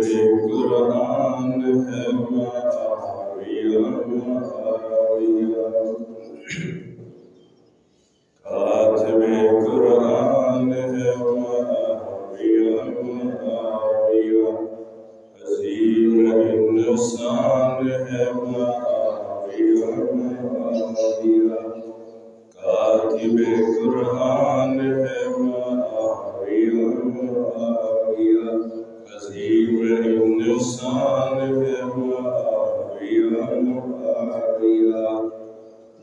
قرآن ہے معاویہ معاویہ، کاتب قرآن ہے معاویہ معاویہ، عظیم انسان ہے معاویہ معاویہ، کاتب قرآن ہے معاویہ معاویہ، عظیم انسان ہے معاویہ معاویہ،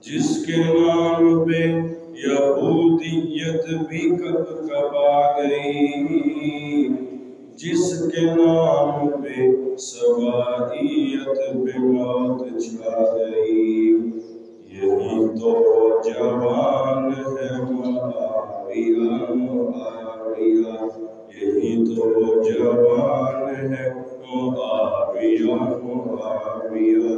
جس کے نام پہ یہودیت بھی کب کب آ گئی، جس کے نام پہ سوائیت پہ موت چھا گئی، یہی تو جوان ہے معاویہ معاویہ، یہی تو جوان ہے معاویہ معاویہ،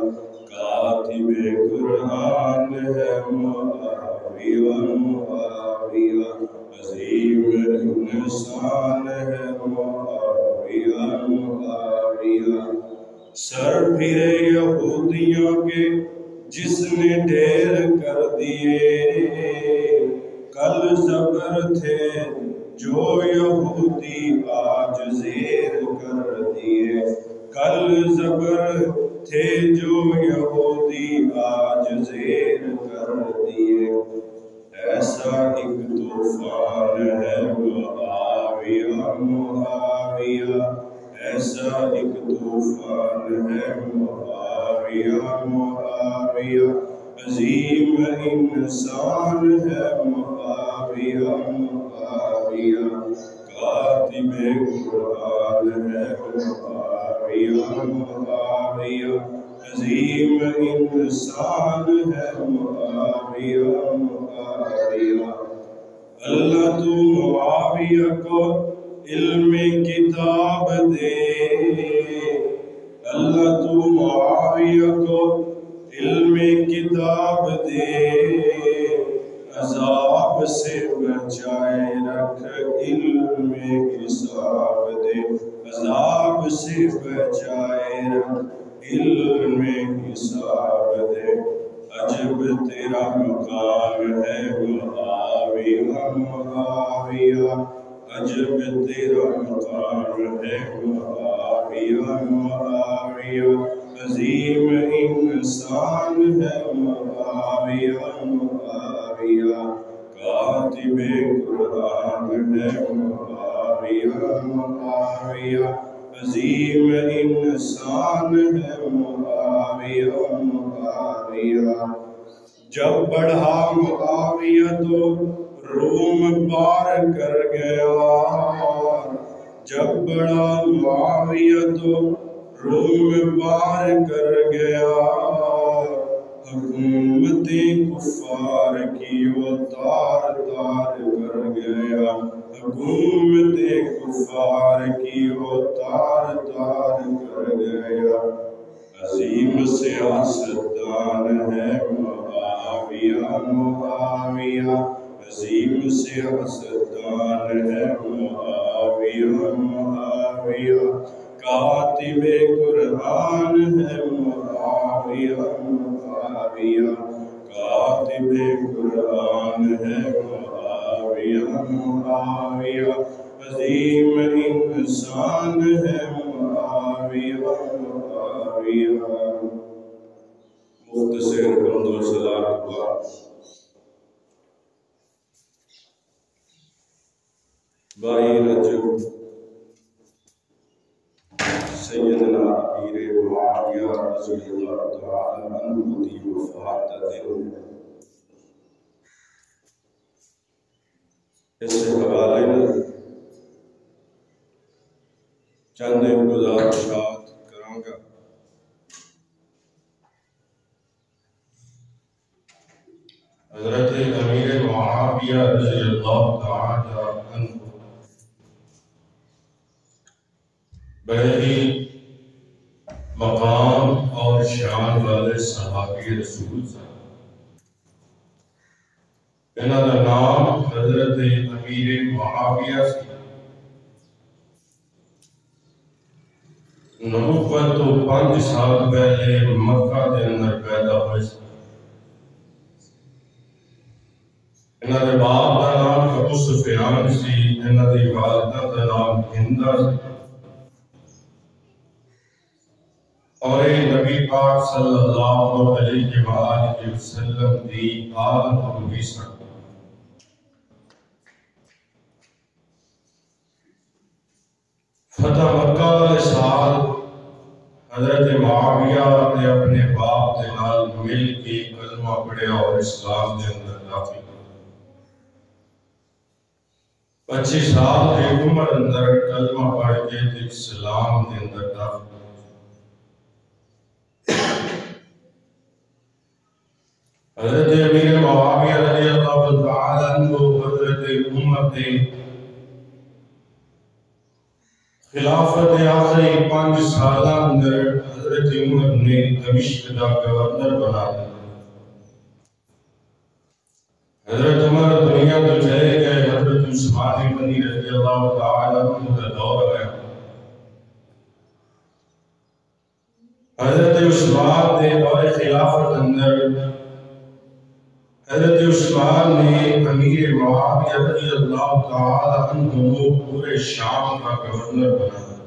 کاتب قرآن ہے معاویہ معاویہ، عظیم انسان ہے معاویہ معاویہ، سر پھرے یہودیوں کے جس نے ڈھیر کر دیے، کل زبر تھے جو یہودی آج زیر کر دیے، کل زبر تھے جو یہودی آج زیر کر دیے، ایسا ایک طوفان ہے معاویہ معاویہ، ایسا ایک طوفان ہے معاویہ معاویہ، عظیم انسان ہے معاویہ معاویہ، کاتب قرآن ہے معاویہ معاویہ، عظیم انسان ہے معاویہ معاویہ، اللہ تو معاویہ کو علم کتاب دے، اللہ تو معاویہ کو علم کتاب دے، عذاب سے بچائے رکھ علم حساب دے، عذاب سے بچائے رکھ علم حساب دے، عجب تیرا مقام ہے معاویہ معاویہ، عجب تیرا مقام ہے معاویہ معاویہ، عظیم انسان ہے معاویہ معاویہ، کاتب قرآن ہے معاویہ معاویہ، عظیم انسان ہے معاویہ معاویہ، جب بڑھا معاویہ تو روم پار کر گیا، جب بڑھا معاویہ تو روم پار کر گیا، حکومت کفار کی وہ تار تار کر گیا، حکومت کفار کی وہ تار تار کر گیا، عظیم سیاستدان ہے معاویہ معاویہ، عظیم سیاستدان ہے معاویہ معاویہ، کاتب قرآن ہے معاویہ معاویہ، کاتب قرآن ہے معاویہ معاویہ، عظیم انسان ہے معاویہ معاویہ، مختصر حمد و ثنا کے بعد بائی رجب سیدنا امیر معاویہ رضی اللہ تعالی عنہ کی وفات کا دن، اس حوالے میں چند گزارشات کراں گا۔ حضرت امیر معاویہ رضی اللہ تعالی عنہ بڑے ہی مقام اور شان والے صحابی رسول ہیں، انہاں دا نام حضرت امیر معاویہ سی، نبوت تو 5 سال پہلے مکہ دے اندر پیدا ہوئے سے انہاں دے باپ دا نام ابو سفیان سی، انہاں دی والدہ دا نام ہندا سی، اور یہ نبی پاک صلی اللہ علیہ وآلہ وسلم دی آل نبوی سن۔ فتح مکہ والے سال حضرت معاویہ نے اپنے باپ دے نال مل کے کلمہ پڑھیا اور اسلام دے اندر داخل ہوئے۔ 25 سال کی عمر اندر کلمہ پڑھ کے اسلام دے اندر داخل ہوئے۔ حضرت امیر معاویہ رضی اللہ تعالیٰ عنہ حضرت عمر دے خلافت آخری 5 سالہ اندر حضرت عمر نے دمشق دا گورنر بنا دیا۔ حضرت عمر دنیا تو چلے گئے، حضرت عثمان غنی رضی اللہ تعالیٰ عنہ کا دور ہے۔ حضرت عثمان نے دور خلافت اندر حضرت عثمان نے امیر معاویہ رضی اللہ تعالیٰ عنہ کو پورے شام کا گورنر بنا دیا۔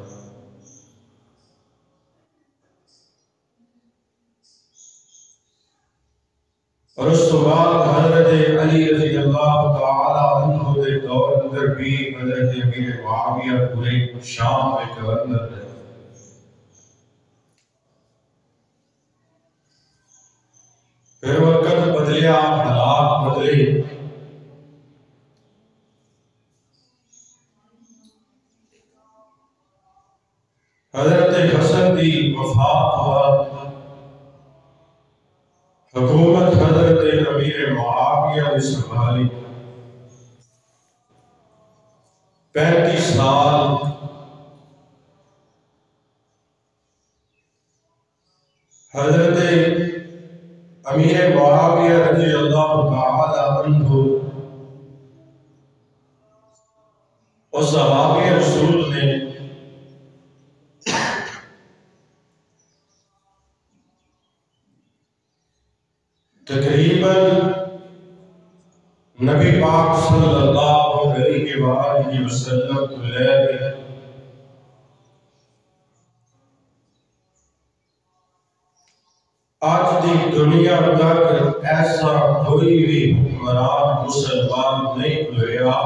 اور اس کے بعد حضرت علی رضی اللہ تعالیٰ عنہ کے دور اندر بھی حضرت امیر معاویہ پورے شام کے گورنر رہے۔ پھر وقت بدلیا، حالات بدلے۔ حضرت حسن کی وفات ہوا، حکومت حضرت امیر معاویہ نے سنبھالی۔ 35 سال حضرت امیر معاویہ رضی اللہ تعالیٰ عنہ اور صحابہ رسول نے تقریباً نبی پاک صلی اللہ علیہ وآلہ وسلم کو لے گئے۔ آج دی دنیا تک ایسا کوئی بھی حکمران مسلمان نہیں ہویا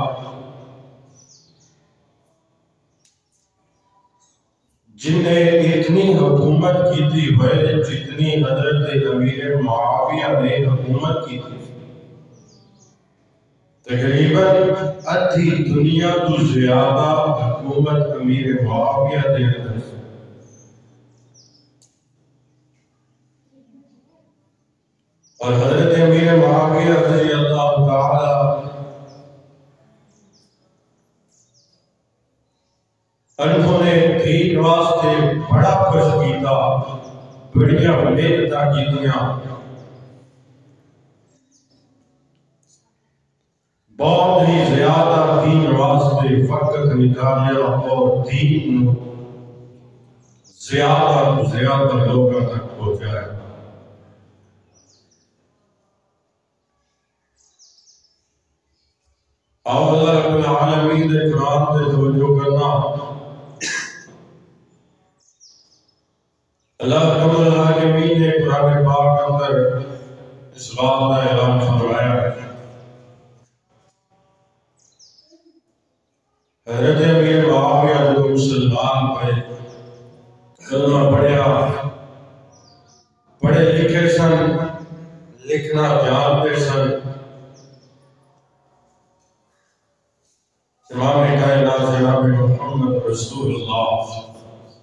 جن نے اتنی حکومت کی تھی ہوئے جتنی حضرت امیر معاویہ نے حکومت کی تھی۔ تقریباً ادھی دنیا تو زیادہ حکومت امیر معاویہ نے کی۔ اور حضرت امیر معاویہ رضی اللہ تعالیٰ انہوں نے دین واسطے بڑا کچھ کیتا، بڑیاں محنتاں کیتیاں، بہت ہی زیادہ دین واسطے وقت نکالیا اور دین زیادہ تو زیادہ لوگوں تک پہنچایا۔ اللہ رب العالمین نے قرآن پہ توجہ کرنا۔ اللہ رب العالمین نے قرآن پاک اندر اس بات کا اعلان فرمایا ہے۔ حضرت امیر معاویہ جو مسلمان پہ کلمہ پڑھیا، پڑھے لکھے سن، لکھنا جانتے سن۔ امام کائنات جناب محمد رسول اللہ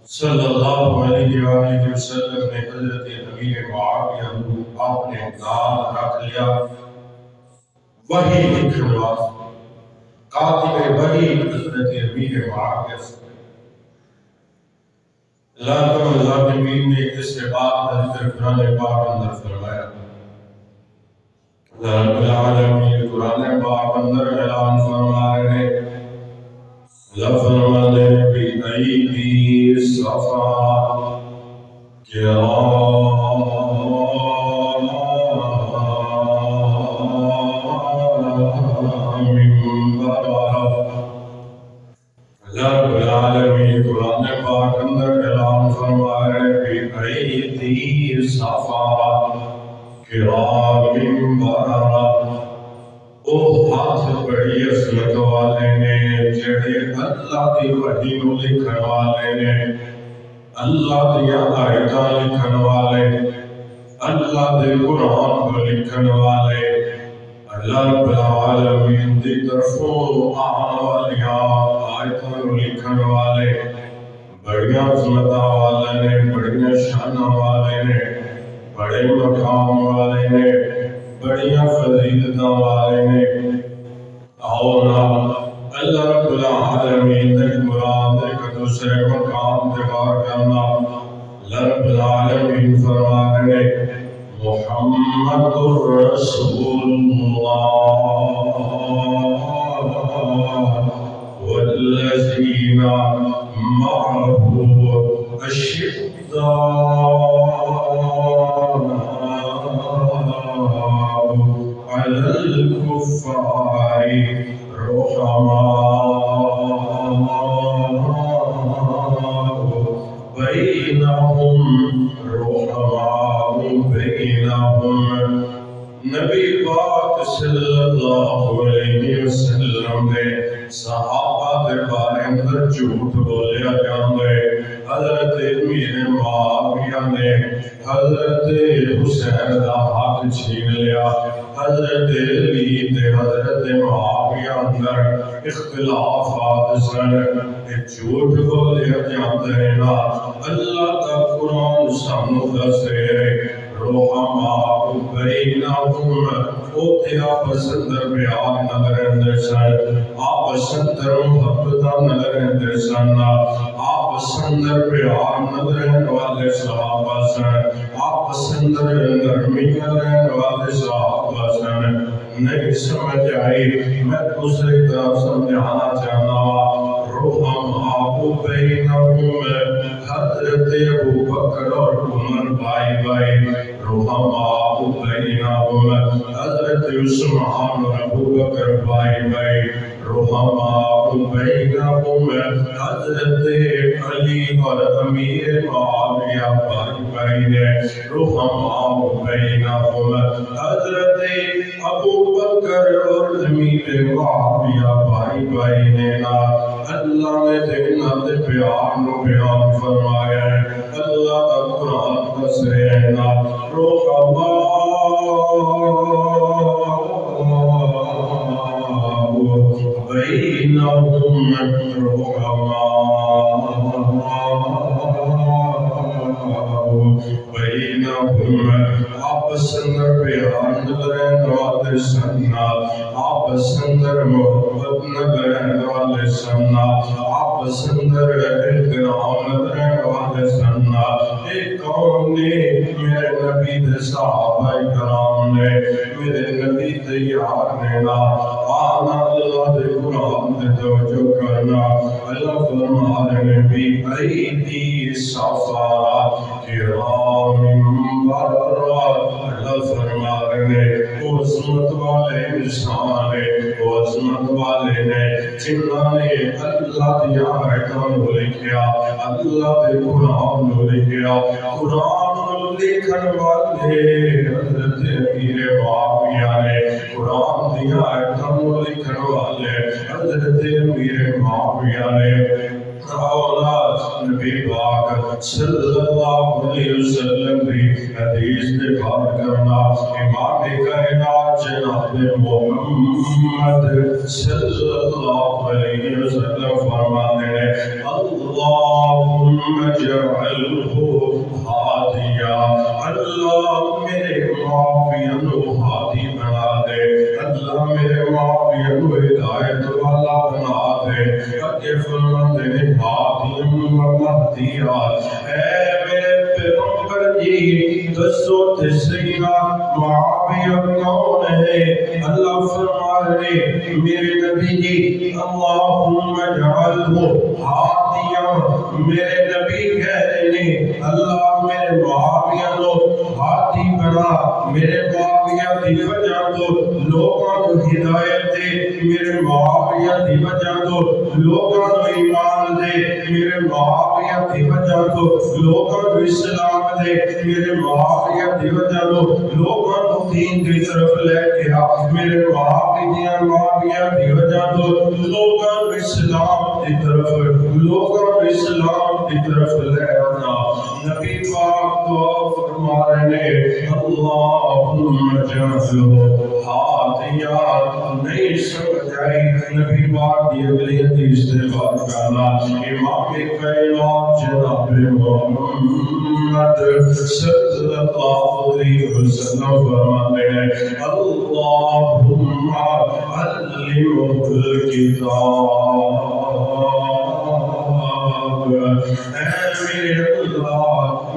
صلی اللہ علیہ وآلہ وسلم نے حضرت امیر معاویہ کو اپنے نام رکھ لیا، وحی لکھنے واسطے، کاتب وحی حضرت امیر معاویہ سے۔ اللہ رب العالمین نے اس کے بعد حضرت قرآن پاک اندر فرمایا۔ اللہ رب العالمین قرآن پاک اندر اعلان فرما رہے ہیں، اللہ فرماتے ہیں بأيدي الصفا كرام بررة اللہ رب العالمین قرآن پاک اندر اعلان فرمائے بأيدي الصفا کرام بررة او ہاتھ بڑی عظمت والے نے جڑے اللہ دی وحی نو لکھن والے نے اللہ دیا آیتاں لکھن والے اللہ دے قرآن کو لکھن والے اللہ رب العالمین دی طرفوں آن والیاں آیتاں کو لکھن والے بڑیاں عظمتاں والے نے بڑیاں شاناں والے نے بڑے مقام والے نے بڑیاں فضیلتاں والے نے اور اللہ رب العالمین نے قرآن کے دوسرے مقام پہ غور کرنا اللہ رب العالمین فرمانے محمد رسول اللہ والذین معه اشداء على الكفار بینہم نبی پاک صلی اللہ علیہ وسلم نے صحابہ دے بارے اندر جھوٹ بولیا جاندے حضرت امیر معاویہ نے حضرت حسین دا حق چھین لیا حضرت علی تے حضرت معاویہ اندر اختلافات سن جھوٹ بولیا جاندے نا اللہ دا قرآن سانو دسے رحماء بینہم اوتے آپس اندر پیار نظر اندر سن آپس اندر محبت نظر اندر سن آپس اندر پیار نظر اندر والے صحابہ سن آپس اندر نرمی نظر والے صحابہ سن نہیں سمجھ آئی میں دوسری طرف سمجھانا چاہنا رحماء بینہم حضرت ابو بکر اور عمر بائی رحماء بینہم حضرت عثمان اور ابو بکر بائی رحماء بینہم حضرت علی اور امیر معاویہ بائی رحماء بینہم حضرت ابو بکر اور امیر معاویہ بائی نینا اللہ نے دینا دے پیار نو بیان فرمایا ہے اللہ کا قرآن دس رہنا رحماء بینہم رحماء بینہم آپس اندر پیار نظرین والے سننا آپس اندر محبت نظرین والے سننا آپس اندر احترام نظرین والے سننا ایک قوم نے میرے نبی دے صحابہ کرام نے میرے نبی دے یار نے نا آنا اللہ دے قرآن دے توجہ کرنا اللہ فرمانے نبی ایدی صفا کرام بررہ اللہ فرمانے وہ عظمت والے انسان وہ عظمت والے نے جنہاں نے اللہ دیا آیتاں نو لکھیا اللہ دے قرآن نو لکھیا قرآن نو لکھن والے حضرت امیر معاویہ نے قرآن دیا آیتاں نو لکھن والے حضرت امیر معاویہ نے اولاد نبی پاک صلی اللہ علیہ وسلم کی حدیث نے بات کرنا امام کائنات جناب محمد صلی اللہ علیہ وسلم فرماتے ہیں اللہم اجعلہ ہادیا اللہ میرے معاویہ نو ہادی بنا دے اللہ میرے معاویہ نو ہدایت والا بنا دے اگے فرماتے ہیں ہادیم و مہدیہ اے میرے پیغمبر جی دسو تسرینا معاویہ کون ہے؟ اللہ فرما رہے میرے نبی جی اللہم اجعلہ ہادیاں، میرے نبی کہہ رہے ہیں اللہ میرے معاویہ کو ہادی بنا، میرے معاویہ دی وجہ تو لوگوں کو ہدایت دے، میرے معاویہ دی وجہ تو لوگوں کو ایمان دے، میرے معاویہ دی وجہ تو لوگوں کو اسلام دے، میرے معاویہ دی وجہ تو لوگوں کو دین کی طرف لے کے آ، میرے معاویہ دی وجہ تو لوگوں کو اسلام کی طرف لے آنا۔ نبی پاک دعا فرما رہے اللہم اجعلہ ہادیاں، نہیں سمجھ آئی نبی پاک دی اگلی حدیث سے بات کرنا، امام کائنات جناب محمد صلی اللہ علیہ وسلم فرماتے ہیں اللہم علمہ الکتاب، اے میرے اللہ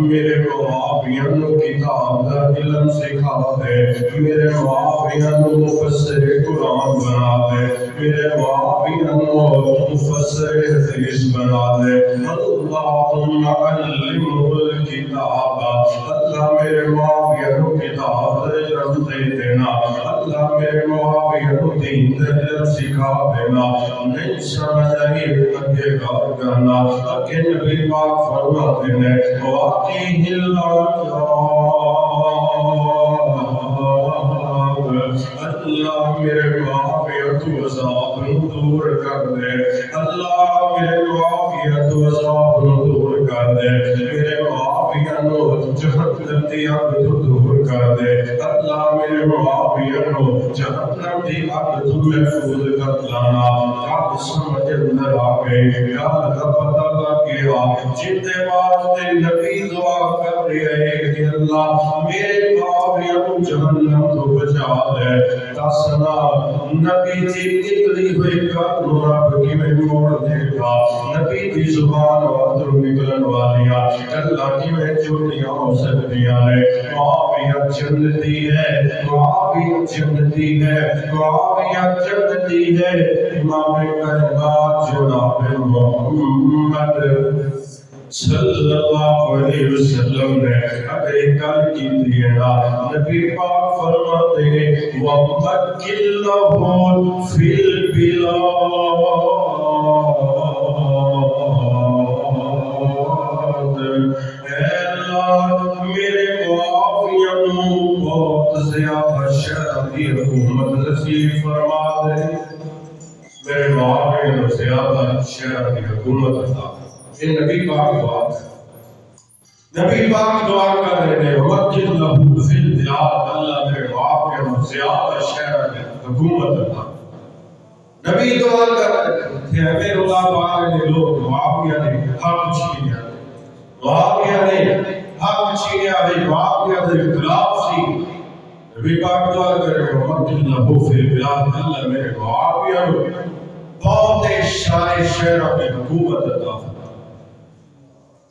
میرے معاویہ کو کتاب دا علم سکھا دے، میرے معاویہ کو مفسر قرآن بنا دے، میرے معاویہ کو مفسر حدیث بنا دے۔ اللہم علمہ الکتاب، اللہ میرے معاویہ کو کتاب دا علم دے دینا، اللہ میرے معاویہ کو دین دا علم سکھا دینا۔ نہیں سمجھ آئی اگے غور کرنا، اگے نبی پاک فرماتے ہیں واقعی اللہ میرے معافیت و عذاب دور کر دے، اللہ میرے معافیت و عذاب دور کر دے، میرے معافیت و جہنم دی آگ دور کر دے، اللہ میرے معافیت و جہنم دی آگ تو محفوظ کر لانا۔ آپ سمجھ اندر آگئے یاد کا پتہ لگیا جتنے واسطے نبی دعا کر رہے ہیں کہ اللہ میرے معافیت و جہنم تو بچا دے۔ تاسنا نبی جی نکلی ہوئی قدم رب کی میں موڑ دے گا، نبی دی زبان وادر نکلن والیاں اللہ کی میں چوٹیاں ہو سکتیاں ہیں۔ معافیت جنتی ہے، معافیت جنتی ہے، معافیت جنتی ہے۔ امام کائنات جناب محمد صلی اللہ علیہ وسلم نے اگر ایک کل کی دینا نبی پاک فرماتے ہیں وَمَكِّنْ لَهُ فِي الْبِلَادِ، اے اللہ میرے معافیہ بہت زیادہ شرعی حکومت نصیب فرما دے، میرے معافیہ زیادہ شرعی حکومت عطا۔ یہ نبی پاک دعا ہے، نبی پاک دعا کر رہے ہیں وَمَكِّنْ لَهُ فِي الْبِلَادِ، اللہ میرے معافیہ زیادہ شرعی حکومت عطا۔ نبی دعا کر رہے تھے میرے اللہ پاک نے لوگ معافیہ نے حق چھینیا، معافیہ نے حق چھینیا ہے، معافیہ نے اختلاف سی۔ نبی پاک دعا کر رہے ہیں وَمَكِّنْ لَهُ فِي الْبِلَادِ، اللہ میرے معافیہ بہت سارے شہروں کی حکومت عطا۔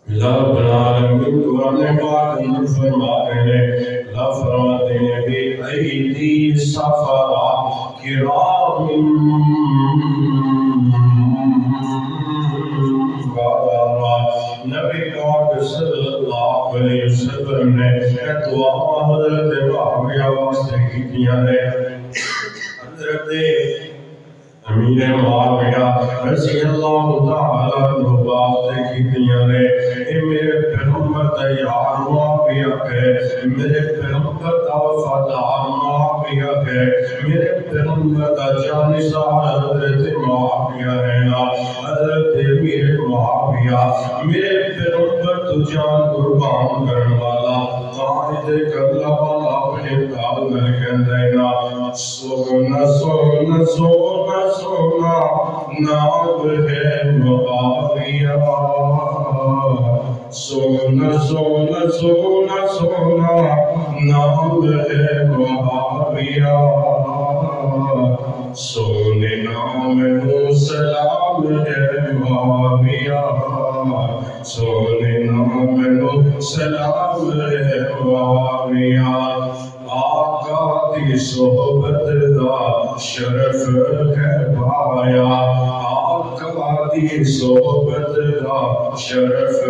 رب العالمین قرآن پاک میں فرماتے ہیں، اللہ فرماتے ہیں بِأَيْدِي سَفَرَا كِرَامٍ بَرَرَا، نبی پاک صلی اللہ علیہ وسلم نے دعا حضرت معاویہ واسطے کیتیاں نے۔ حضرت امیر معاویہ رضی اللہ تعالیٰ عنہ واسطے کیتیاں نے، اے میرے پیغمبر دا یار معاویہ ہے، میرے پیغمبر دا وفادار معاویہ ہے، میرے پیغمبر دا جانثار حضرت معاویہ ہے نا، حضرت امیر معاویہ میرے پیغمبر تو جان قربان کرنے والا قائد قبلہ والا اپنے کال کے اندینا سونا سونا سونا سونا نام ہے معاویہ، سونا سونا سونا سونا نام ہے معاویہ، سونے نام نو سلام سلام ہے معاویہ سونے نام نو سلام ہے معاویہ آقا دی صحبت دا شرف ہے پایا آقا دی صحبت دا شرف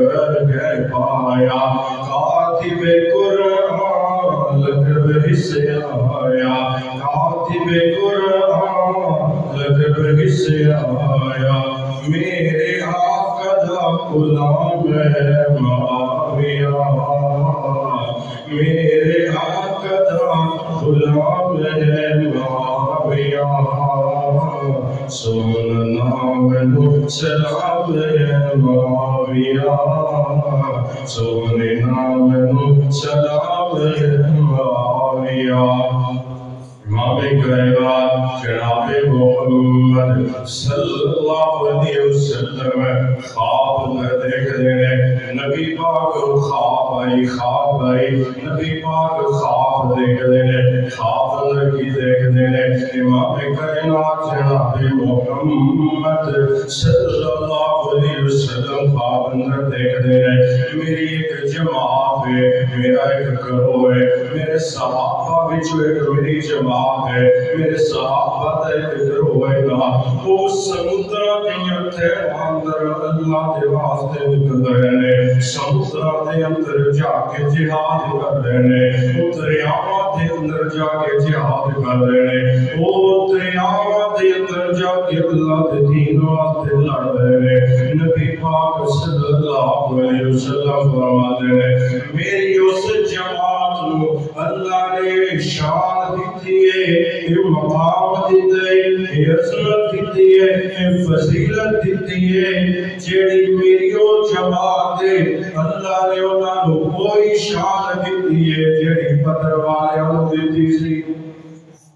ہے پایا کاتب قرآن لقب حصے آیا کاتب قرآن لقب حصے آیا میرے آقا دا غلام ہے معاویہ میرے آقا دا غلام ہے معاویہ سونا نام نو سلام ہے معاویہ سونے نام نو سلام ہے معاویہ امام کائنات جناب محمد صلی اللہ علیہ وسلم خواب میں دیکھ رہے نبی پاک خواب آئی نبی پاک خواب دیکھ رہے خواب لگی دیکھ رہے امام کائنات جناب محمد صلی اللہ علیہ وسلم خواب اندر دیکھ رہے میری ایک جماعت ہے میرا ایک گروہ ہے میرے صحابہ بچو ایک میری جماعت ہے میرے صحابہ ایک گروہ ہے گا وہ سمندرہ کے اندر اللہ کے واسطے نکل رہے ہیں سمندرہ کے اندر جا کے جہاد کر رہے ہیں وہ دریاواں کے اندر جا کے جہاد کر رہے ہیں وہ دریاواں کے اندر جا کے اللہ کے دین واسطے لڑ رہے ہیں نبی پاک صلی اللہ علیہ وسلم فرماتے ہیں میری اس جماعت کو اللہ نے شان دیتی ہے مقام دیتی ہے عظمت دیتی ہے فضیلت دیتی ہے جیڑی میری او جماعت ہے اللہ نے انہاں کو کوئی شان دیتی ہے جیڑی بدر والیاں کو دیتی سی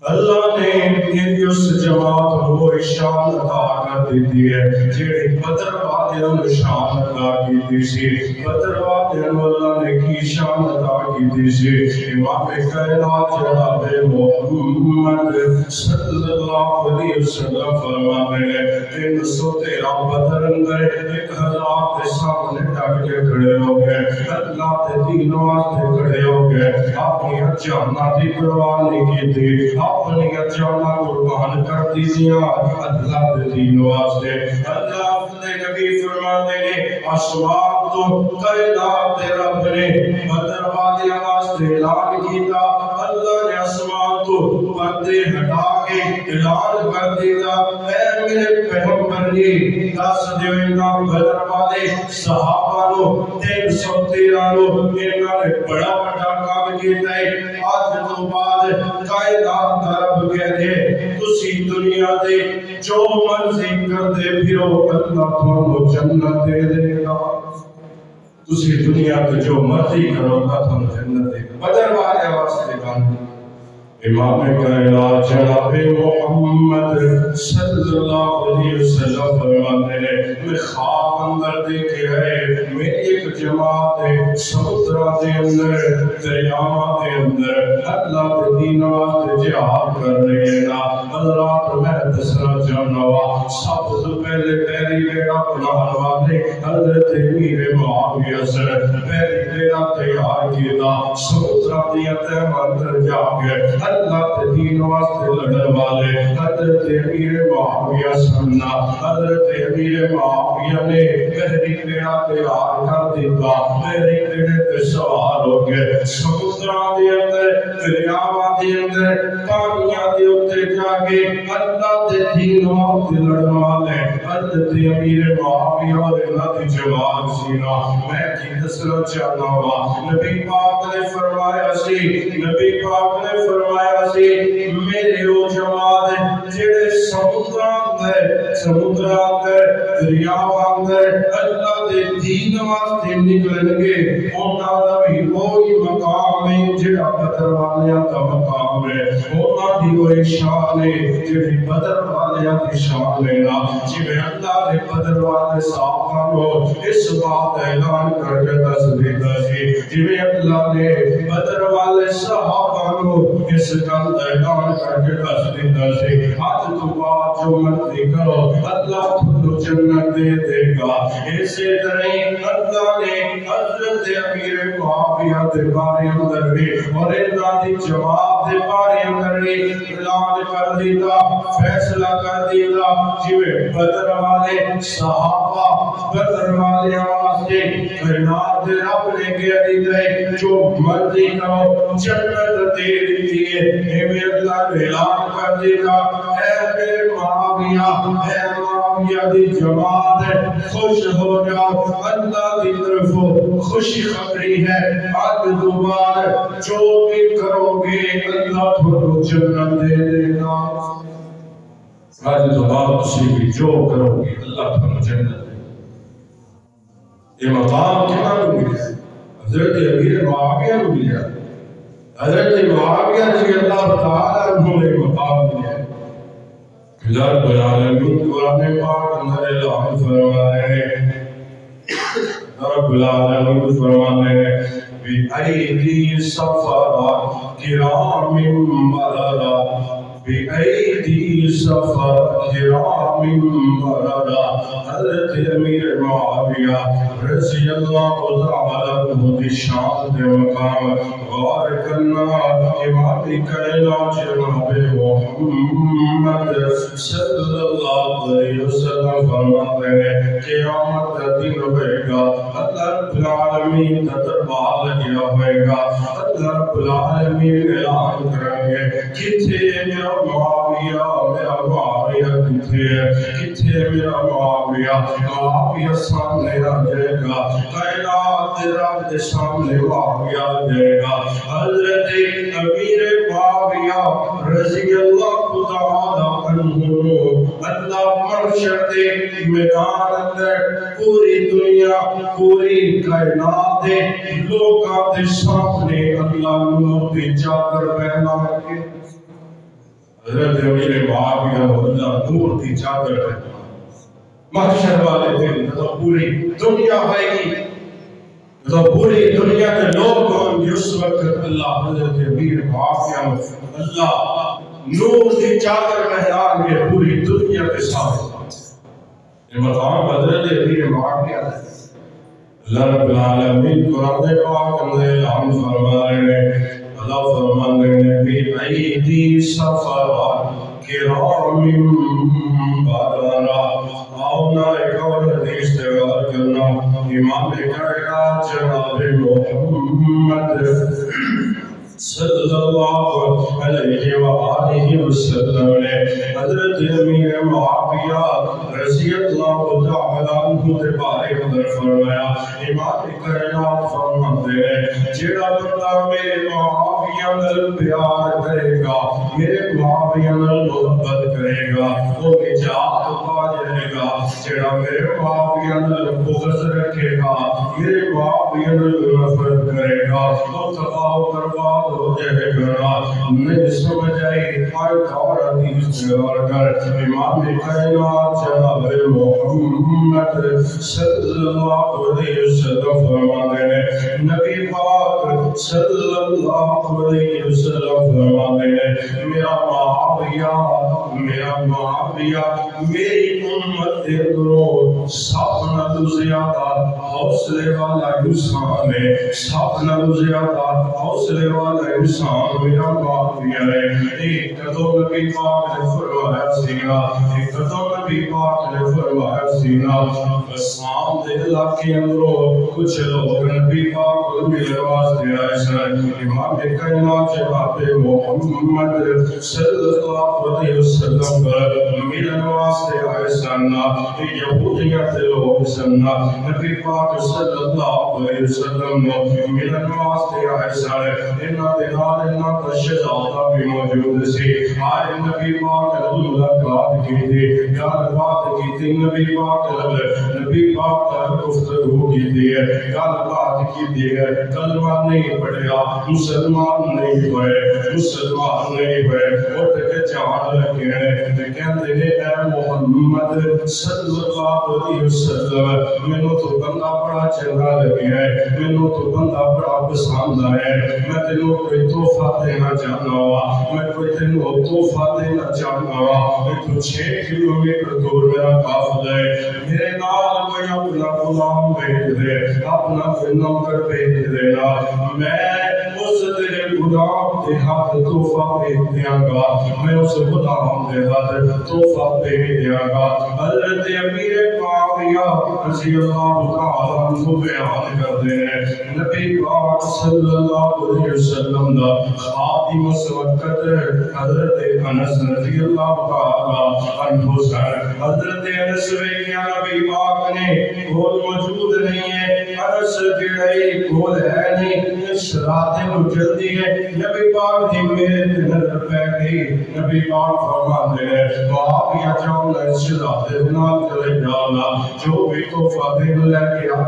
اللہ نے میری اس جماعت کو کوئی شان عطا کر دیتی ہے جیڑی بدر والیاں کو شان عطا کی سی بدر والیاں کو اللہ نے کی شان عطا کی سی امام کائنات جناب محمد صلی اللہ علیہ وسلم فرماتے ہیں 313 بدر اندر 1000 کے سامنے ڈٹ کے کھڑے ہو گئے اللہ کے دین واسطے کھڑے ہو گئے اپنی جاناں دی پرواہ نہیں کی تھی اپنی جاناں قربان کر دیاں اللہ کے دین واسطے اللہ اپنے نبی فرماتے ہیں آسمان تو کائنات رب نے بدر والیاں واسطے اعلان کیتا اللہ نے آسمان تو پردے ہٹا کے اعلان کر دیتا اے میرے پیغمبر جی دس دیو انہاں بدر والے صحابہ نو 313 نو انہاں نے بڑا بڑا کام کیتا ہے آج تو بعد کائنات رب کہہ دے تسی دنیا دے جو مرضی کر دے پھرو اللہ تمہیں جنت دے دے گا تسی دنیا دے جو مرضی کرو اللہ تمہیں جنت دے گا بدر والے واسطے گانے امام کائنات جناب محمد صلی اللہ علیہ وسلم فرماتے ہیں میں خواب اندر دیکھے ہے میری ایک جماعت ہے سمندرہ دے اندر دریاواں دے اندر اللہ کے دین واسطے جہاد کر رہے ہیں نا اللہ تو میں دسنا چاہنا وا سب سے پہلے پیری بیڑا بنانے والے حضرت امیر معاویہ سے پیری بیڑا تیار کیا سمندرہ دے اندر جا کے اللہ کے دین واسطے لڑن والے حضرت امیر معاویہ سننا حضرت امیر معاویہ نے پہلی بیڑا تیار کر دیتا پہلی بیڑے پہ سوار ہو گئے سمندرہ دے اندر دریاواں دے اندر پانیاں دے اتے جا کے اللہ کے دین واسطے لڑن والے حضرت امیر معاویہ اور اللہ کی جماعت سینا میں کی دسنا چاہتا ہوں نبی پاک نے فرمایا سی نبی پاک نے فرمایا سی میرے او جماعت جڑے سمندر اندر دریاواں اندر اللہ دے دین واسطے نکلن گے انہاں دا بھی وہی مقام ہے جڑا بدر والیاں دا مقام مقام ہے اونا دی کوئی شان ہے جی بدر والے کی شان لینا جی میں اللہ نے بدر والے صحابہ کو اس بات اعلان کر کے تصدیق دی جی میں اللہ نے بدر والے صحابہ کو اس گل اعلان کر کے تصدیق دی آج تو بات جو مرضی کرو اللہ تمہیں جنت دے دے گا اسی طرح اللہ نے حضرت امیر معاویہ دے بارے اندر بھی اور اللہ دی جماعت دے بارے اندر بھی اعلان کر دیتا فیصلہ کر دیتا جویں بدر والے صحابہ بدر والے واسطے کائنات دے رب نے کہہ دیتا جو مرضی کرو جنت دے دیتی ہے ایویں اللہ نے اعلان کر دیتا اے معاویہ دی جماعت خوش ہو جاؤ اللہ کی طرف خوشی خبری ہے آج دوبار جو بھی کرو گے اللہ تمہیں جنت دے دے گا آج دوبار اسی بھی جو کرو گے اللہ تمہیں جنت دے گا یہ مقام کیا کو ملیا حضرت امیر معاویہ کو ملیا حضرت معاویہ رضی اللہ تعالیٰ عنہ نے مقام ملیا رب العالمین قرآن پاک اندر اعلان فرمائے رب العالمین فرمانے بِأَيْدِي سَفَرَةٍ كِرَامٍ بَرَرَةٍ بِأَيْدِي سَفَرَةٍ كِرَامٍ بَرَرَةٍ حضرت امیر معاویہ رضی اللہ تعالیٰ عنہ کی شان دے مقام غور کرنا امام کائنات جناب محمد صلی اللہ علیہ وسلم فرماتے ہیں قیامت کا دن ہوئے گا اللہ رب العالمین کا دربار لگیا ہوئے گا اللہ رب العالمین اعلان کریں گے کتھے میرا معاویہ کتھے میرا معاویہ سامنے آ جائے گا کائنات رب کے سامنے معاویہ آ جائے گا حضرت امیر معاویہ رضی اللہ تعالیٰ عنہ اللہ محشر دے میدان اندر پوری دنیا پوری کائنات دے لوگاں دے سامنے اللہ نور دی چادر پہنا کے حضرت امیر معاویہ اللہ نور دی چادر پہنا محشر والے دن تو پوری دنیا آئے گی تو پوری دنیا کے لوگ ہوں گے اس وقت اللہ حضرت امیر معاویہ اللہ نور دی چادر پہنان کے پوری دنیا کے سامنے یہ مقام حضرت امیر معاویہ اللہ رب العالمین قرآن پاک اندر اعلان فرمائے اللہ فرمانے بِأَيْدِي سَفَرَةٍ كِرَامٍ بَرَرَةٍ آؤنا ایک اور حدیث تیار کرنا امام کائنات جناب محمد صلی اللہ علیہ وآلہ وسلم نے حضرت امیر معاویہ رضی اللہ تعالیٰ عنہ کے بارے میں فرمایا امام کائنات فرماتے ہیں جڑا بندہ میرے معاویہ نال پیار کرے گا میرے معاویہ نال محبت کرے گا وہ نجات پا جائے گا جڑا میرے معاویہ نال بغض رکھے گا میرے معاویہ نال نفرت کرے گا وہ تباہ و برباد ہو جائے گا نہیں سمجھ آئی آیت اور حدیث تیار کر امام کائنات جناب محمد صلی اللہ علیہ وسلم فرماتے ہیں نبی پاک صلی اللہ علیہ وسلم فرماتے ہیں میرا معاویہ میری امت دے درو سب نال زیادہ حوصلے والا انسان ہے سب نال زیادہ حوصلے والا انسان میرا معاویہ ہے ایک قدم نبی پاک نے فرمایا سینا ایک قدم نبی پاک نے فرمایا سینا اسلام دے علاقے اندروں کچھ لوگ نبی پاک کو ملنے واسطے آئے سن امام کائنات جناب محمد صلی اللہ علیہ وسلم پر ملنے واسطے آئے سن یہودیت لوگ سن نبی پاک صلی اللہ علیہ وسلم ملنے واسطے آئے سن انہاں دے نال انہاں دا شجاعت بھی موجود سی آج نبی پاک نے ملاقات کی تھی یا گل بات کی نبی پاک نبی پاک گفتگو کی ہے گل بات کی ہے کلمہ نہیں پڑھیا مسلمان نہیں ہوئے مسلمان نہیں ہوئے اٹھ کے جان لگے ہیں کہتے ہیں اے محمد صلی اللہ علیہ وسلم میں تو بندہ بڑا چنگا لگے ہے میں تو بندہ بڑا پسند ہے میں تینوں کوئی تحفہ دینا چاہنا ہوا میں کوئی تینوں تحفہ دینا چاہنا ہوا میں تو 6 کلومیٹر دور میرا قافلہ ہے میرے نال کوئی اپنا غلام بھیج دے اپنا کوئی نوکر بھیج دینا میں اس تیرے غلام کے ہاتھ تحفہ بھیج دیا گا میں اس غلام کے ہاتھ تحفہ بھیج دیا گا حضرت امیر معاویہ رضی اللہ تعالیٰ عنہ بیان کرتے ہیں نبی پاک صلی اللہ علیہ وسلم دا خادم اس وقت حضرت انس رضی اللہ تعالیٰ عنہ سر حضرت انس ویکیا نبی پاک نے کول موجود نہیں ہے انس جڑائی کول ہے نہیں شرات کو جلدی ہے نبی پاک دی میرے نظر پہ گئی نبی پاک فرماتے ہیں معاویہ جاؤ نہ اس شرات نال چلے جانا جو بھی تحفہ دین لے کے آ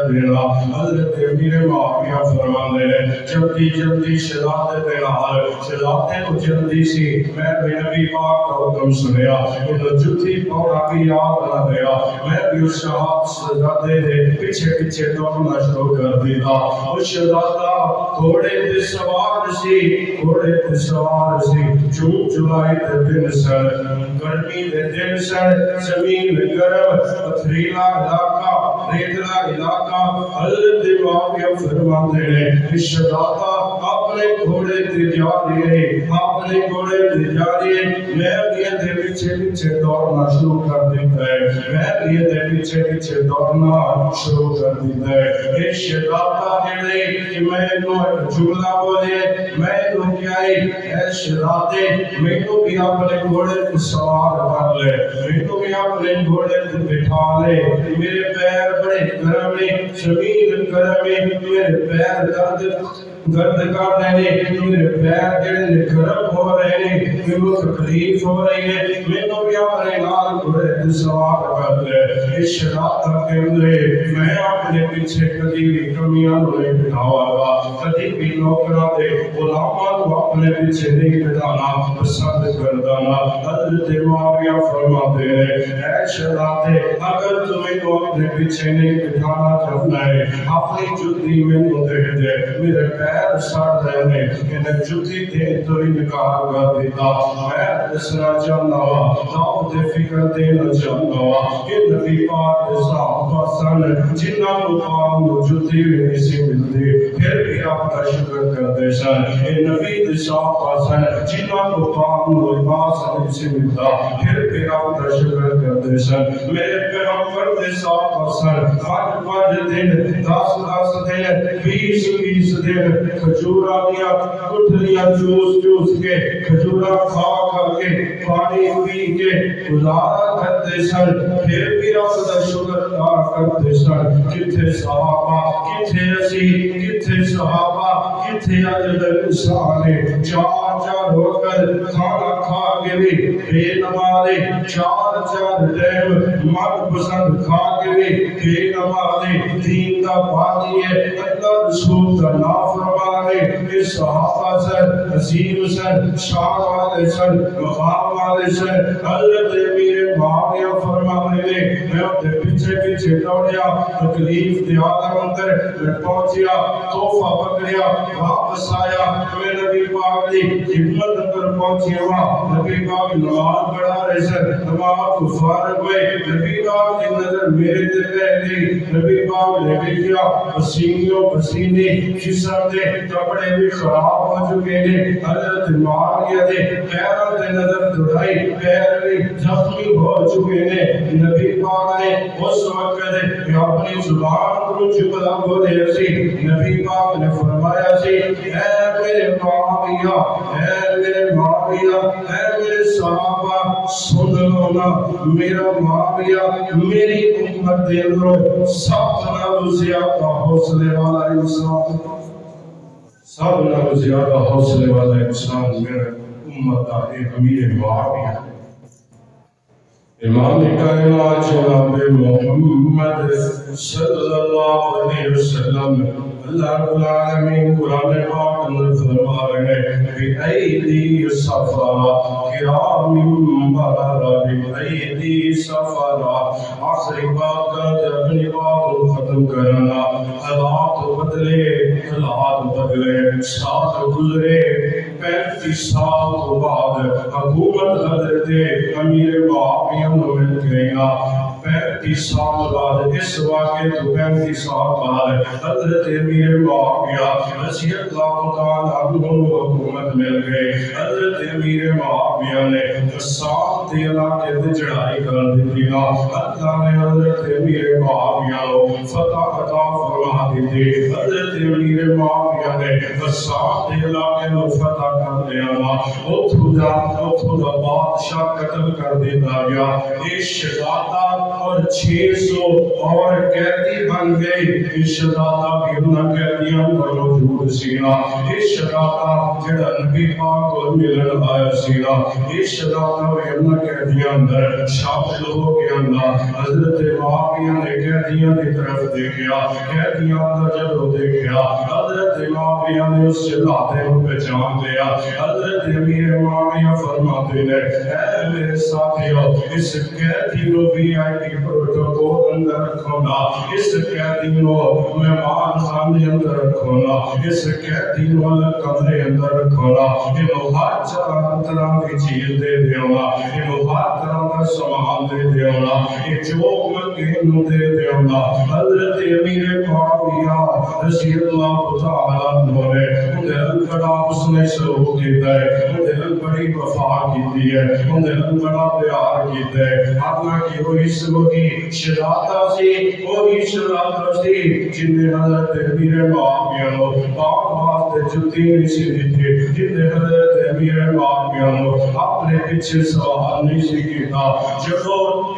دینا حضرت امیر معاویہ فرماتے ہیں جلدی جلدی شرات نال شرات کو جلدی سی میں بھی نبی پاک کا حکم سنیا انہوں جتی پورا بھی یاد نہ دیا میں بھی اس شہادے دے پیچھے پیچھے دوڑنا شروع کر دیتا اس شہادہ گھوڑے تے سوار سی گھوڑے تے سوار سی جون جولائی دے دن سر گرمی دے دن سر زمین گرم پتھریلا علاقہ ریتلا علاقہ حضرت معاویہ فرماتے ہیں اس شہادہ اپنے گھوڑے تے جا رہے اپنے گھوڑے تے جا رہے میں بھی دے پیچھے پیچھے دوڑنا شروع کر دیتا ہے میں بھی دے پیچھے پیچھے دوڑنا شروع کر دیتا ہے یہ شہادہ جڑے کہ میں نو جملہ بولے میں نو کیا ہے شہادے میں تو بھی اپنے گھوڑے کو سوار کر لے میں تو بھی اپنے گھوڑے کو بٹھا لے میرے پیر بڑے گرم میں زمین گرم میں میرے پیر درد کر رہے ہیں میرے پیر جڑے گرم ہو رہے ہیں میرے تکلیف ہو رہی ہے میں تو بھی اپنے نال گھوڑے کو سوار کر لے اس شہادہ کے اندر میں اپنے پیچھے کبھی بھی کمیاں نہیں بٹھاوا گا کبھی بھی نوکرا دے غلامان کو اپنے پیچھے نہیں بٹھانا پسند کردانا حضرت معاویہ فرماتے ہیں اے شہزادے اگر تمہیں کو اپنے پیچھے نہیں بٹھانا چاہنا ہے اپنی جوتی میں نو دے دے میرے پیر سڑ رہے ہیں انہیں جوتی دے تو انکار کر دیتا میں دسنا چاہنا ہوا دعوت فکر دینا چاہنا ہوا کہ نبی پاک صاحب پسند جنہ مقام جوتی میں سے ملتی پھر بھی آپ کا شکر کرتے سن اے نبی صاحب پسند جنہ مقام لباس میں سے ملتا پھر بھی آپ کا شکر کرتے سن میرے پیغمبر صاحب پسند 5 دن 10 دن 20 دن کھجورا دیا کٹھلیاں چوس کے کھجورا کھا کے پانی پی کے گزارا کرتے سن پھر بھی رب کا شکر ادا کرتے سن کتھے صحابہ کتھے اسی کتھے صحابہ کتھے اجل انسان 4 ہو کر کھانا کھا کے بھی بے نمازے 4 ٹائم من پسند کھا کے بھی بے نمازے دین کا بانی ہے اللہ رسول کا نافرمانے اس صحابہ سن عظیم سن شان والے سن مقام والے سن حضرت امیر معاویہ فرمانے لے میں اپنے پیچھے پیچھے دوڑیا تکلیف دے عالم اندر میں پہنچیا تحفہ پکڑیا واپس آیا میں نبی پاک دی خدمت اندر پہنچیا ہوا نبی پاک نماز پڑھا رہے سن نماز کو فارغ ہوئے نبی پاک کی نظر میرے دل پہ گئی نبی پاک نے دیکھا پسینوں پسینے جسم دے کپڑے بھی خراب ہو چکے ہیں حضرت معاویہ دے پیروں تے نظر دوڑائی پیر بھی زخمی ہو چکے ہیں نبی پاک نے اس وقت اپنی زبان کو جملہ بولے سی نبی پاک نے فرمایا سی اے میرے معاویہ اے میرے معاویہ اے میرے صحابہ سن لو نا میرا معاویہ میری امت دے اندر سب نالوں زیادہ حوصلے والا انسان سب نالوں زیادہ حوصلے والا انسان میرے امت دا امیر معاویہ امام کائنات جناب محمد صلی اللہ علیہ وسلم اللہ رب العالمین قرآن پاک اندر فرما رہے بِأَيْدِي سَفَرَا کِرَامٍ بَرَرَا بِأَيْدِي سَفَرَا آخری بات کا اپنی بات کو ختم کرنا حالات بدلے ساتھ گزرے 35 سال کو بعد حکومت حضرت امیر معاویہ مل گیا 35 سال بعد اس واقعے تو 35 سال بعد حضرت امیر معاویہ رضی اللہ تعالیٰ عنہ حکومت مل گئی حضرت امیر معاویہ نے غسان کے علاقے سے چڑھائی کر دی تھی اللہ نے حضرت امیر معاویہ کو فتح عطا فرما دی تھی حضرت امیر معاویہ نے غسان کے علاقے کو فتح کر دیا اتھو دا بادشاہ قتل کر دیتا گیا ایک شہزادہ اور 600 اور قیدی بن گئے اس شہزادہ بھی انہاں قیدیاں پر موجود سینا اس شہزادہ جڑا نبی پاک کو ملن آیا سینا اس شہزادہ بھی انہاں قیدیاں اندر شامل ہو کے اندر حضرت معاویہ نے قیدیاں کی طرف دیکھا قیدیاں اندر جب دیکھا حضرت معاویہ نے اس شہزادے کو پہچان لیا حضرت امیر معاویہ فرماتے ہیں اے میرے ساتھیوں اس قیدی کو بھی آئی پروٹوکول اندر رکھو نا اس قیدی کو مہمان خانے اندر رکھو نا اس قیدی کو الگ کمرے اندر رکھو نا انہوں ہر طرح کی چیز دے دیونا انہوں ہر طرح کا سامان دے دیونا یہ جو منگے انہوں دے دیونا حضرت امیر معاویہ رضی اللہ تعالیٰ عنہ نے انہیں بڑا حسن سلوک کیتا ہے انہیں بڑی وفا کیتی ہے انہیں بڑا پیار کیتا ہے حالانکہ وہی سلوکی شہزادہ سی وہی شہزادہ سی جن نے حضرت امیر معاویہ کو پاک واسطے جوتی نہیں سی دی تھی جن نے حضرت امیر معاویہ کو اپنے پیچھے سوال نہیں سی کیتا جب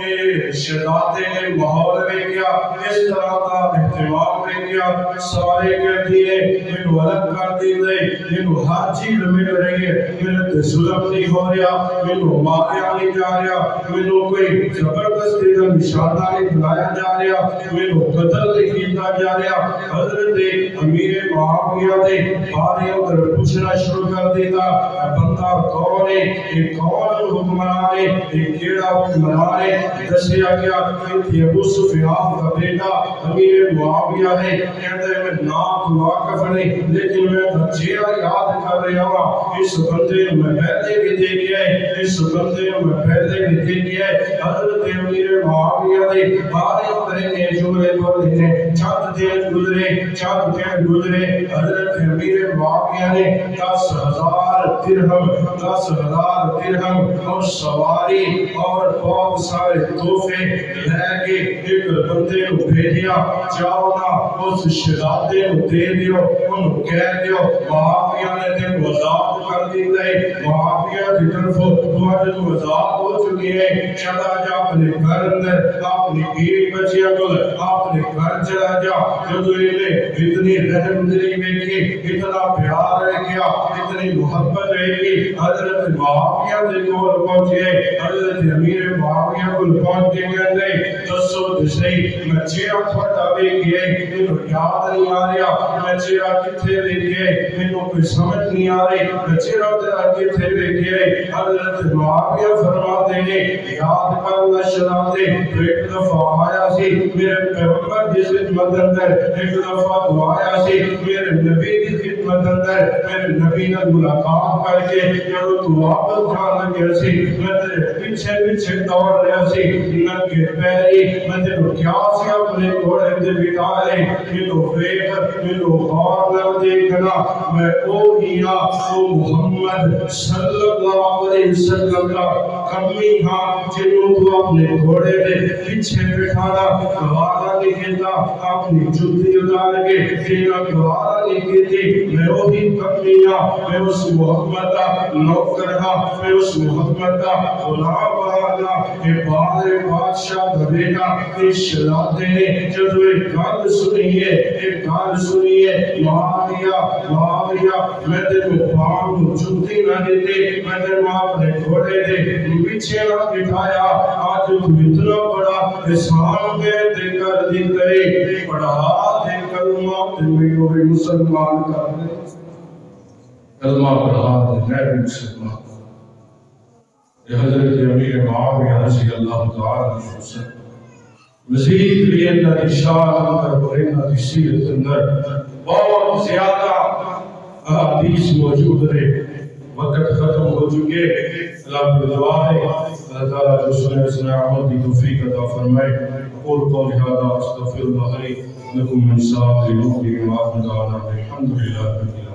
یہ شہزادے نے ماحول میں کیا اس طرح کا اہتمام میں کیا سارے کہتی ہے انہوں الگ کر دی گئی انہوں ہر چیز مل رہی ہے میرے ظلم نہیں ہو رہا انہوں ماریا نہیں جا رہا انہوں کوئی زبردستی کا نشانہ نہیں بلایا جا رہا انہوں قتل نہیں کیتا جا رہا حضرت امیر معاویہ نے بارے اندر پوچھنا شروع کر دیتا بندہ کون ہے یہ کون حکمران ہے یہ کیڑا حکمران ہے دسیا گیا کہ ابو سفیان کا بیٹا امیر معاویہ ہے کہتے ہیں میں نام واقف نہیں لیکن میں چہرہ یاد کر رہا ہوں اس بندے میں پہلے بھی دیکھا ہے اس بندے میں پہلے بھی دیکھا ہے حضرت امیر معاویہ نے بارے اندر کے جملے بولے ہیں چند دن گزرے حضرت امیر معاویہ نے 10,000 درہم اور سواری اور بہت سارے تحفے لے کے ایک بندے کو بھیجیا جاؤ نا اس شہزادے کو دے دیو انہوں کہہ دیو معاویہ نے تم آزاد کر دیتا ہے معاویہ کی طرف تو آزاد ہو چکی ہے چلا جا اپنے گھر اندر اپنی بیوی بچیاں کو اپنے گھر چلا جا جو انہیں اتنی رحم دلی میں کی اتنا پیار رہ گیا اتنی محبت رہ گی حضرت معاویہ نے کول پہنچے حضرت امیر معاویہ کو پہنچ کے گئے دسو دسئی میں چیرہ پھٹا بھی گئے انہوں یاد نہیں آ رہا میں چیرہ کتھے بھی گئے انہوں کوئی سمجھ نہیں آ رہی میں چیرہ تیرہ کتھے بھی گئے حضرت معاویہ فرماتے ہیں یاد کر اللہ شرابے تو ایک دفعہ آیا سی میرے پیغمبر کی خدمت اندر ایک دفعہ دعایا سی میرے نبی کی خدمت اندر میرے نبی نے ملاقات کر کے جب تو واپس جانا گیا سی میں تیرے پیچھے دوڑ رہا سی ننگے پیری میں تیرے کیا سی اپنے گھوڑے دے بٹا لے منو فیق منو غور نہ دیکھنا میں اوہیا او محمد صلی اللہ علیہ وسلم کا کمی ہاں جنہوں تو اپنے گھوڑے دے پیچھے بٹھانا دوارہ لکھتا اپنی جتی اتار کے تیرا دوارہ لکھی تھی میں وہی کمیاں میں اس محمد کا نوکر ہاں میں اس محمد کا غلام آنا کہ بار بادشاہ دھبینا اس شہزادے نے جدو ایک گل سنیے معاویہ میں تیرے پاؤں کو جھکتی نہ دیتے، میں تیرے اپنے گھوڑے دے پیچھے نہ بٹھایا، آج تو اتنا بڑا احسان دے کر دیتے، پڑھا دے کلمہ تیرے مسلمان کر دے، کلمہ پڑھا دے میں بھی مسلمان۔ حضرت امیر معاویہ رضی اللہ تعالیٰ عنہ سے مزید بھی اللہ کی شان اندر اور اللہ کی سیرت اندر بہت زیادہ حدیث موجود رہے، وقت ختم ہو چکے، اللہ کی دعا ہے اللہ تعالیٰ جو سنے عمل کی توفیق عطا فرمائے۔ اقول قولی ھذا استغفر اللہ لی ولکم من سائر المؤمنین وآخر دعوانا الحمد للہ رب العالمین۔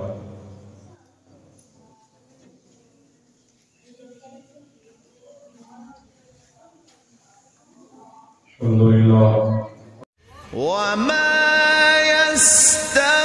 الحمد لله وما يستوي